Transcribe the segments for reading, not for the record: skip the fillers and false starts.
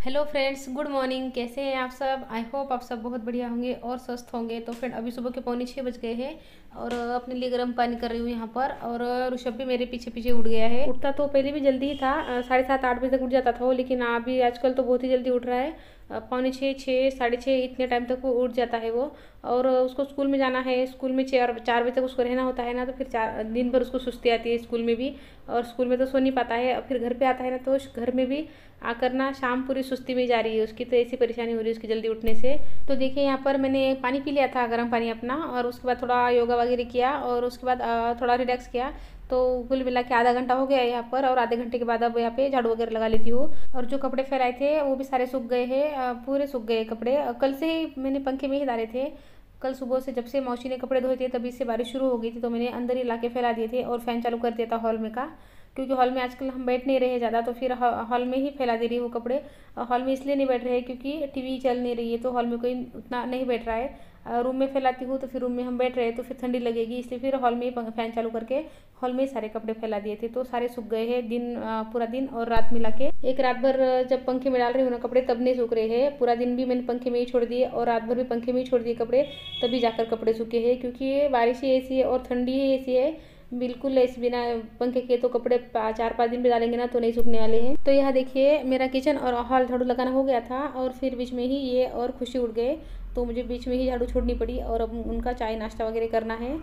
Hello friends, good morning. कैसे हैं आप सब? आई होप आप सब बहुत बढ़िया होंगे और स्वस्थ होंगे। तो फ्रेंड, अभी सुबह के 5:45 बज गए हैं और अपने लिए गर्म पानी कर रही हूँ यहाँ पर। और ऋषभ भी मेरे पीछे पीछे उठ गया है। उठता तो पहले भी जल्दी ही था, 7:30-8 बजे तक उठ जाता था वो, लेकिन अभी आजकल तो बहुत ही जल्दी उठ रहा है। 5:45, 6, 6:30 इतने टाइम तक वो उठ जाता है वो। और उसको स्कूल में जाना है। स्कूल में 4 बजे तक उसको रहना होता है ना, तो फिर दिन भर उसको सुस्ती आती है स्कूल में भी। और स्कूल में तो सो नहीं पाता है। फिर घर पे आता है ना, तो घर में भी आकर ना शाम पूरी सुस्ती में जा रही है उसकी। तो ऐसी परेशानी हो रही है उसकी जल्दी उठने से। तो देखिए, यहाँ पर मैंने पानी पी लिया था, गर्म पानी अपना, और उसके बाद थोड़ा योगा वगैरह किया और उसके बाद थोड़ा रिलैक्स किया। तो कुल मिला के आधा घंटा हो गया है यहाँ पर। और आधे घंटे के बाद अब यहाँ पे झाड़ू वगैरह लगा लेती हूँ। और जो कपड़े फैलाए थे वो भी सारे सूख गए हैं, पूरे सूख गए कपड़े। कल से ही मैंने पंखे में ही डाले थे। कल सुबह से जब से मौसी ने कपड़े धोए थे तभी से बारिश शुरू हो गई थी, तो मैंने अंदर ही ला के फैला दिए थे और फ़ैन चालू कर दिया था हॉल में का। क्योंकि हॉल में आजकल हम बैठ नहीं रहे ज़्यादा, तो फिर हॉल में ही फैला दे रही है वो कपड़े। हॉल में इसलिए नहीं बैठ रहे क्योंकि टीवी चल नहीं रही है, तो हॉल में कोई उतना नहीं बैठ रहा है। रूम में फैलाती हूँ तो फिर रूम में हम बैठ रहे हैं तो फिर ठंडी लगेगी, इसलिए फिर हॉल में ही फ़ैन चालू करके हॉल में ही सारे कपड़े फैला दिए थे। तो सारे सूख गए हैं, पूरा दिन और रात मिला के। एक रात भर जब पंखे में डाल रही हूँ ना कपड़े, तब नहीं सूख रहे हैं। पूरा दिन भी मैंने पंखे में ही छोड़ दिए और रात भर भी पंखे में ही छोड़ दिए कपड़े, तभी जाकर कपड़े सूखे हैं। क्योंकि ये बारिश ही ऐसी है और ठंडी ही ऐसी है, बिल्कुल ऐसे बिना पंखे के तो कपड़े 4-5 दिन भी डालेंगे ना तो नहीं सूखने वाले हैं। तो यहाँ देखिए, मेरा किचन और हॉल झाड़ू लगाना हो गया था और फिर बीच में ही ये और खुशी उठ गए, तो मुझे बीच में ही झाड़ू छोड़नी पड़ी और अब उनका चाय नाश्ता वगैरह करना है।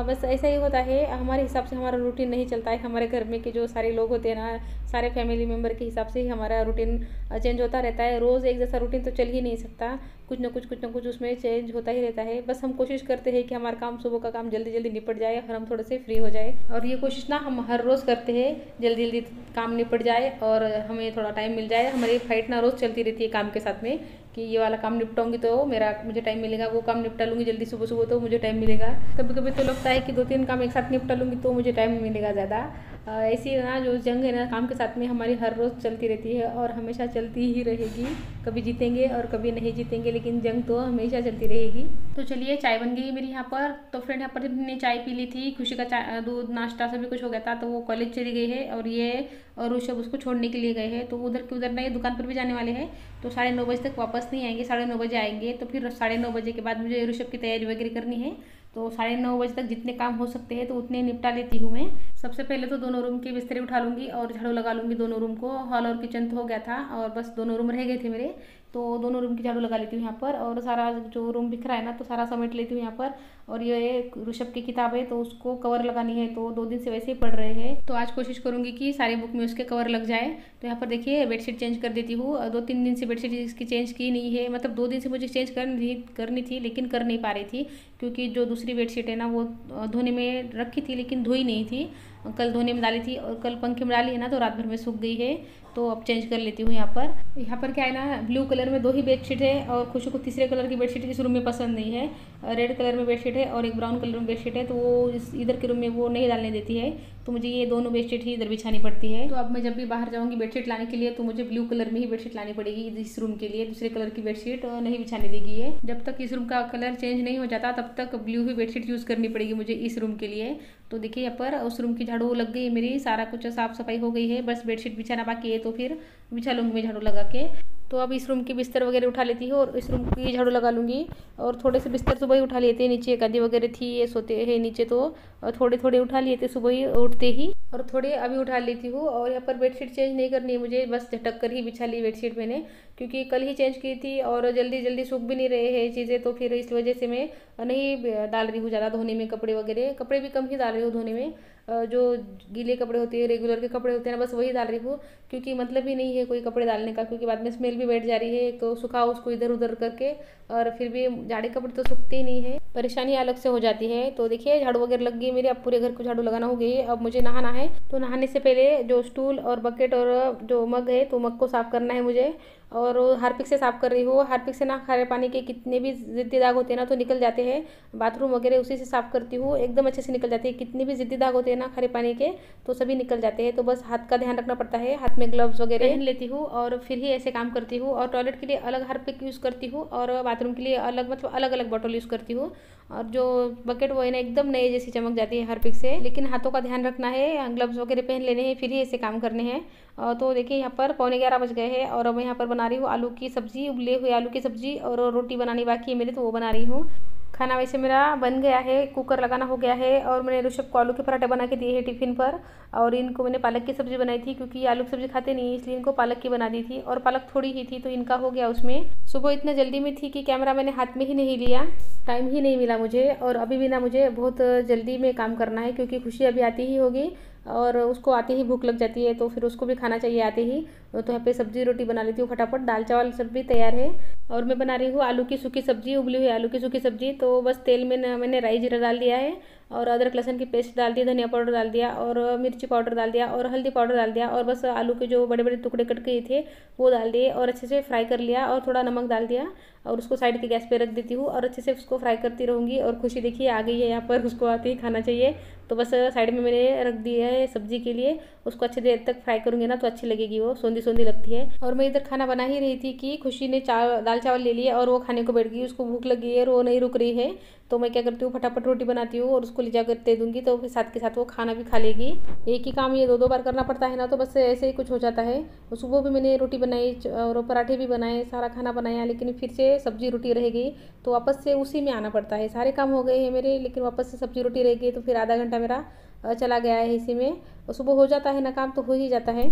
बस ऐसा ही होता है, हमारे हिसाब से हमारा रूटीन नहीं चलता है। हमारे घर में के जो सारे लोग होते हैं ना, सारे फैमिली मेम्बर के हिसाब से ही हमारा रूटीन चेंज होता रहता है। रोज़ एक जैसा रूटीन तो चल ही नहीं सकता, कुछ ना कुछ उसमें चेंज होता ही रहता है। बस हम कोशिश करते हैं कि हमारा काम, सुबह का काम जल्दी जल्दी निपट जाए और हम थोड़े से फ्री हो जाए। और ये कोशिश ना हम हर रोज़ करते हैं, जल्दी जल्दी काम निपट जाए और हमें थोड़ा टाइम मिल जाए। हमारी फाइट ना रोज़ चलती रहती है काम के साथ में, कि ये वाला काम निपटाऊंगी तो मुझे टाइम मिलेगा, वो काम निपटा लूँगी जल्दी सुबह सुबह तो मुझे टाइम मिलेगा। कभी कभी तो लगता है कि 2-3 काम एक साथ निपटा लूँगी तो मुझे टाइम मिलेगा ज़्यादा। ऐसी ना जो जंग है ना काम के साथ में, हमारी हर रोज़ चलती रहती है और हमेशा चलती ही रहेगी। कभी जीतेंगे और कभी नहीं जीतेंगे, लेकिन जंग तो हमेशा चलती रहेगी। तो चलिए, चाय बन गई मेरी यहाँ पर। तो फ्रेंड, यहाँ पर हमने चाय पी ली थी, खुशी का चाय, दूध, नाश्ता सभी कुछ हो गया था। तो वो कॉलेज चली गई है और ये और ऋषभ उसको छोड़ने के लिए गए हैं। तो उधर के उधर ना, ये दुकान पर भी जाने वाले हैं, तो 9:30 बजे तक वापस नहीं आएंगे, 9:30 बजे आएंगे। तो फिर 9:30 बजे के बाद मुझे ऋषभ की तैयारी वगैरह करनी है। तो 9:30 बजे तक जितने काम हो सकते हैं तो उतने निपटा लेती हूँ मैं। सबसे पहले तो दोनों रूम के बिस्तरे उठा लूँगी और झाड़ू लगा लूँगी दोनों रूम को। हॉल और किचन तो हो गया था और बस दोनों रूम रह गए थे मेरे, तो दोनों रूम की झाड़ू लगा लेती हूँ यहाँ पर। और सारा जो रूम बिखरा है ना, तो सारा समेट लेती हूँ यहाँ पर। और ये ऋषभ की किताब है तो उसको कवर लगानी है, तो 2 दिन से वैसे ही पढ़ रहे हैं, तो आज कोशिश करूँगी कि सारी बुक में उसके कवर लग जाए। तो यहाँ पर देखिए, बेडशीट चेंज कर देती हूँ। 2-3 दिन से बेडशीट इसकी चेंज की नहीं है, मतलब 2 दिन से मुझे चेंज करनी थी लेकिन कर नहीं पा रही थी। क्योंकि जो दूसरी बेडशीट है ना, वो धोने में रखी थी लेकिन धोई नहीं थी। कल धोने में डाली थी और कल पंखे में डाली है ना, तो रात भर में सूख गई है। तो अब चेंज कर लेती हूँ यहाँ पर। यहाँ पर क्या है ना, ब्लू कलर में 2 ही बेडशीट है और खुशी को तीसरे कलर की बेडशीट इस रूम में पसंद नहीं है। रेड कलर में बेडशीट है और एक ब्राउन कलर में बेडशीट है, तो वो इधर के रूम में वो नहीं डालने देती है, तो मुझे ये दोनों बेडशीट ही इधर बिछानी पड़ती है। तो अब मैं जब भी बाहर जाऊँगी बेडशीट लाने के लिए, तो मुझे ब्लू कलर में ही बेडशीट लानी पड़ेगी इस रूम के लिए। दूसरे कलर की बेडशीट नहीं बिछाने देगी है। जब तक इस रूम का कलर चेंज नहीं हो जाता तब तक ब्लू ही बेडशीट यूज़ करनी पड़ेगी मुझे इस रूम के लिए। तो देखिए, यहाँ पर उस रूम की झाड़ू लग गई मेरी, सारा कुछ साफ़ सफाई हो गई है, बस बेडशीट बिछाना बाकी है, तो फिर बिछा लूँगी मैं झाड़ू लगा के। तो अब इस रूम की बिस्तर वगैरह उठा लेती हूँ और इस रूम की झाड़ू लगा लूँगी। और थोड़े से बिस्तर सुबह ही उठा लिए थे, नीचे गद्दी वगैरह थी, ये सोते हैं नीचे, तो थोड़े थोड़े उठा लिए थे सुबह ही उठते ही, और थोड़े अभी उठा लेती हूँ। और यहाँ पर बेडशीट चेंज नहीं करनी है मुझे, बस झटक कर ही बिछा ली बेडशीट मैंने, क्योंकि कल ही चेंज की थी और जल्दी जल्दी सूख भी नहीं रहे हैं चीज़ें, तो फिर इस वजह से मैं नहीं डाल रही हूँ ज़्यादा धोने में कपड़े वगैरह। कपड़े भी कम ही डाल रही हूँ धोने में, जो गीले कपड़े होते हैं, रेगुलर के कपड़े होते हैं ना, बस वही डाल रही हूँ। क्योंकि मतलब ही नहीं है कोई कपड़े डालने का, क्योंकि बाद में स्मेल भी बैठ जा रही है, तो सुखाओ उसको इधर उधर करके, और फिर भी जाड़े कपड़े तो सूखते ही नहीं है, परेशानी अलग से हो जाती है। तो देखिए, झाड़ू वगैरह लग गई मेरी, अब पूरे घर को झाड़ू लगाना हो गई है। अब मुझे नहाना है, तो नहाने से पहले जो स्टूल और बकेट और जो मग है, तो मग को साफ़ करना है मुझे। और हार्पिक से साफ़ कर रही हूँ। हार्पिक से ना खारे पानी के कितने भी ज़िद्दी दाग होते हैं ना, तो निकल जाते हैं। बाथरूम वगैरह उसी से साफ़ करती हूँ, एकदम अच्छे से निकल जाते हैं। कितने भी ज़िद्दी दाग होते हैं ना खारे पानी के, तो सभी निकल जाते हैं। तो बस हाथ का ध्यान रखना पड़ता है, हाथ में ग्लव्स वगैरह पहन लेती हूँ और फिर ही ऐसे काम करती हूँ। और टॉयलेट के लिए अलग हार्पिक यूज़ करती हूँ और बाथरूम के लिए अलग, मतलब अलग अलग बॉटल यूज़ करती हूँ। और जो बकेट वो है ना एकदम नए जैसी चमक जाती है हार्पिक से। लेकिन हाथों का ध्यान रखना है, ग्लव्स वगैरह पहन लेने हैं, फिर ही ऐसे काम करने हैं। तो देखिए यहाँ पर 11:15 बज गए हैं और मैं यहाँ पर बना रही हूँ आलू की सब्जी, उबले हुए आलू की सब्जी, और रोटी बनानी बाकी है मेरी, तो वो बना रही हूँ। खाना वैसे मेरा बन गया है, कुकर लगाना हो गया है, और मैंने ऋषभ को आलू के पराठे बना के दिए हैं टिफ़िन पर। और इनको मैंने पालक की सब्ज़ी बनाई थी, क्योंकि ये आलू की सब्ज़ी खाते नहीं, इसलिए इनको पालक की बना दी थी, और पालक थोड़ी ही थी तो इनका हो गया उसमें। सुबह इतना जल्दी में थी कि कैमरा मैंने हाथ में ही नहीं लिया, टाइम ही नहीं मिला मुझे। और अभी भी ना मुझे बहुत जल्दी में काम करना है, क्योंकि खुशी अभी आती ही होगी और उसको आते ही भूख लग जाती है, तो फिर उसको भी खाना चाहिए आते ही। तो यहाँ पे सब्जी रोटी बना लेती हूँ फटाफट, दाल चावल सब भी तैयार है। और मैं बना रही हूँ आलू की सूखी सब्जी, उबली हुई आलू की सूखी सब्जी। तो बस तेल में मैंने राई जीरा डाल दिया है, और अदरक लहसुन की पेस्ट डाल दी, धनिया पाउडर डाल दिया, और मिर्ची पाउडर डाल दिया, और हल्दी पाउडर डाल दिया, और बस आलू के जो बड़े बड़े टुकड़े कट के थे वो डाल दिए, और अच्छे से फ्राई कर लिया, और थोड़ा नमक डाल दिया, और उसको साइड के गैस पे रख देती हूँ, और अच्छे से उसको फ्राई करती रहूँगी। और खुशी देखिए आ गई है यहाँ पर, उसको आते ही खाना चाहिए, तो बस साइड में मैंने रख दिया है सब्जी के लिए। उसको अच्छी देर तक फ्राई करूँगी ना तो अच्छी लगेगी, वो सोंधी सोंधी लगती है। और मैं इधर खाना बना ही रही थी कि खुशी ने दाल चावल ले लिए और वो खाने को बैठ गई, उसको भूख लगी है और वो नहीं रुक रही है। तो मैं क्या करती हूँ, फटाफट रोटी बनाती हूँ और उसको ले जाकर दे दूँगी, तो फिर साथ के साथ वो खाना भी खा लेगी। एक ही काम ये 2-2 बार करना पड़ता है ना, तो बस ऐसे ही कुछ हो जाता है। सुबह भी मैंने रोटी बनाई और पराठे भी बनाए, सारा खाना बनाया, लेकिन फिर से सब्जी रोटी रह गई, तो वापस से उसी में आना पड़ता है। सारे काम हो गए हैं मेरे, लेकिन वापस से सब्जी रोटी रह गई, तो फिर आधा घंटा मेरा चला गया है इसी में। और सुबह हो जाता है ना काम, तो हो ही जाता है।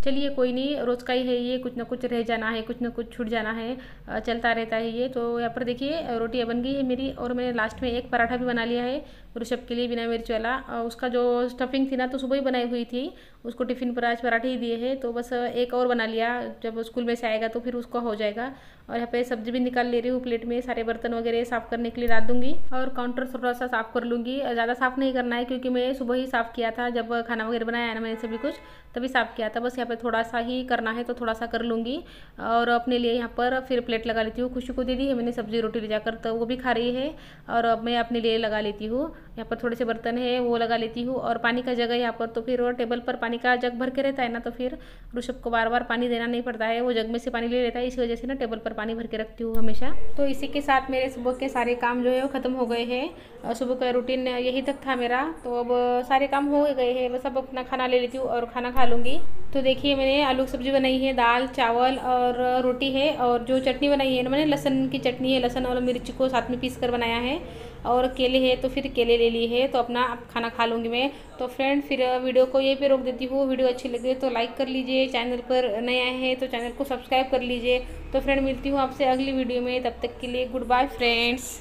चलिए कोई नहीं, रोज़ का ही है ये, कुछ ना कुछ रह जाना है, कुछ ना कुछ छूट जाना है, चलता रहता है ये। तो यहाँ पर देखिए रोटियाँ बन गई है मेरी, और मैंने लास्ट में एक पराठा भी बना लिया है ऋषभ के लिए, बिना मिर्च वाला। उसका जो स्टफिंग थी ना तो सुबह ही बनाई हुई थी, उसको टिफ़िन पर आज पराठे ही दिए हैं, तो बस एक और बना लिया, जब स्कूल में से आएगा तो फिर उसका हो जाएगा। और यहाँ पे सब्जी भी निकाल ले रही हूँ प्लेट में, सारे बर्तन वगैरह साफ़ करने के लिए डाल दूँगी, और काउंटर थोड़ा सा साफ़ कर लूँगी। ज़्यादा साफ़ नहीं करना है, क्योंकि मैं सुबह ही साफ़ किया था, जब खाना वगैरह बनाया ना मैंने सभी कुछ, तभी साफ़ किया था। बस यहाँ पे थोड़ा सा ही करना है, तो थोड़ा सा कर लूँगी। और अपने लिए यहाँ पर फिर प्लेट लगा लेती हूँ, खुशी को दे दी है मैंने सब्जी रोटी ले जाकर, तो वो भी खा रही है। और अब मैं अपने लिए लगा लेती हूँ, यहाँ पर थोड़े से बर्तन है वो लगा लेती हूँ, और पानी का जग है यहाँ पर, तो फिर वो टेबल पर पानी का जग भर के रहता है ना, तो फिर ऋषभ को बार बार पानी देना नहीं पड़ता है, वो जग में से पानी ले लेता है, इसी वजह से ना टेबल पर पानी भर के रखती हूँ हमेशा। तो इसी के साथ मेरे सुबह के सारे काम जो है वो ख़त्म हो गए हैं। सुबह का रूटीन यही तक था मेरा, तो अब सारे काम हो गए हैं, बस अब अपना खाना ले लेती हूँ और खाना खा लूँगी। तो देखिए मैंने आलू की सब्ज़ी बनाई है, दाल चावल और रोटी है, और जो चटनी बनाई है ना मैंने लहसुन की चटनी है, लहसुन और मिर्च को साथ में पीस कर बनाया है, और केले है तो फिर केले ले लिए है, तो अपना खाना खा लूँगी मैं। तो फ्रेंड फिर वीडियो को यहीं पे रोक देती हूँ। वीडियो अच्छी लगे तो लाइक कर लीजिए, चैनल पर नए आए हैं तो चैनल को सब्सक्राइब कर लीजिए। तो फ्रेंड मिलती हूँ आपसे अगली वीडियो में, तब तक के लिए गुड बाय फ्रेंड्स।